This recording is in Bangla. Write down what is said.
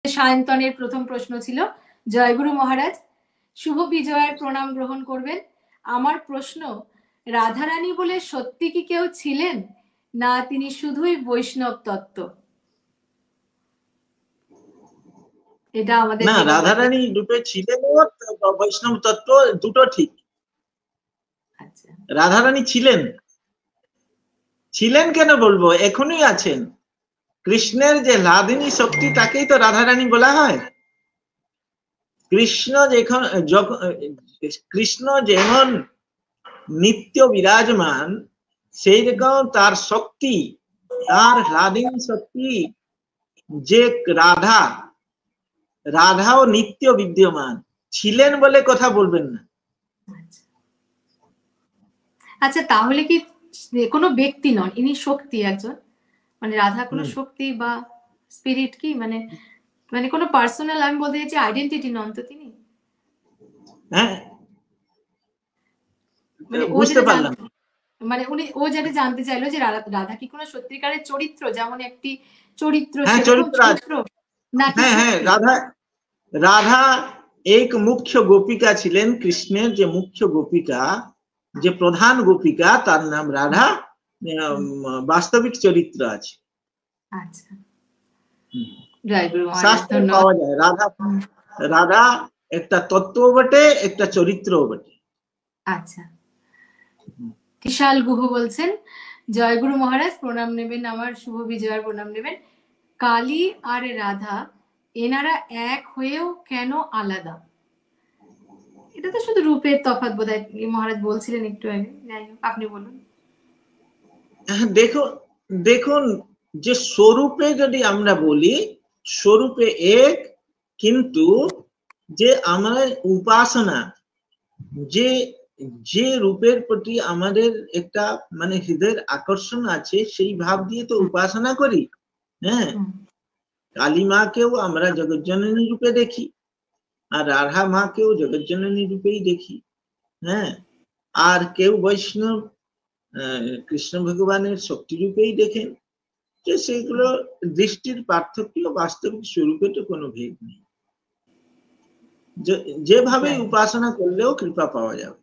সায়ন্তনের প্রথম প্রশ্ন ছিল, জয়গুরু মহারাজ, শুভ বিজয়ের প্রণাম গ্রহণ করবেন। আমার প্রশ্ন, রাধারানী বলে সত্যি কি কেউ ছিলেন, না তিনি শুধুই বৈষ্ণব তত্ত্ব? এটা আমাদের না, রাধারানী রূপে ছিলেন বৈষ্ণব তত্ত্ব দুটো ঠিক। আচ্ছা, রাধারানী ছিলেন, ছিলেন কেন বলবো, এখনই আছেন। কৃষ্ণের যে লাদিনী শক্তি তাকেই তো রাধারানী বলা হয়। কৃষ্ণ যেমন নিত্য বিরাজমান, সেই রকম তার শক্তি, তার লাদিনী শক্তি যে রাধাও নিত্য বিদ্যমান। ছিলেন বলে কথা বলবেন না। আচ্ছা, তাহলে কি কোনো ব্যক্তি নন, ইনি শক্তি একজন, মানে রাধা কোনো শক্তি বা স্পিরিট কি, মানে মানে কোনো পার্সোনাল, আমি বলতে চাইছি আইডেন্টিটি নন তো তিনি? হ্যাঁ, মানে বুঝতে পারলাম। মানে ও যেটা জানতে চাইলো যে রাধা কি কোনো সত্যিকারের চরিত্র, যেমন একটি চরিত্র, হ্যাঁ, সেরকম চরিত্র নাকি? হ্যাঁ হ্যাঁ, রাধা এক মুখ্য গোপিকা ছিলেন। কৃষ্ণের যে মুখ্য গোপিকা, যে প্রধান গোপিকা, তার নাম রাধা, বাস্তবিক চরিত্র আছে। আচ্ছা, শাস্ত্রে পাওয়া যায় রাধা একটা তত্ত্ব বটে, একটা চরিত্র বটে। আচ্ছা, বিশাল গুহ বলছেন, জয়গুরু মহারাজ, প্রণাম নেবেন, আমার শুভ বিজয়ের প্রণাম নেবেন। কালী আর রাধা এনারা এক হয়েও কেন আলাদা? এটা তো শুধু রূপের তফাৎ বোধহয় মহারাজ বলছিলেন একটু আগে, যাই হোক আপনি বলুন। দেখুন, যে স্বরূপে যদি আমরা বলি, স্বরূপে এক, কিন্তু যে আমাদের উপাসনা, যে রূপের প্রতি আমাদের একটা মানে হৃদয়ের আকর্ষণ আছে, সেই ভাব দিয়ে তো উপাসনা করি। হ্যাঁ, কালী মাকেও আমরা জগজ্জননী রূপে দেখি, আর রাধা মাকেও জগজ্জননী রূপেই দেখি। হ্যাঁ, আর কেউ বৈষ্ণব কৃষ্ণ ভগবানের শক্তি রূপেই দেখেন। যে সেগুলো দৃষ্টির পার্থক্য, বাস্তবিক স্বরূপে তো কোনো ভেদ নেই। যেভাবে উপাসনা করলেও কৃপা পাওয়া যাবে।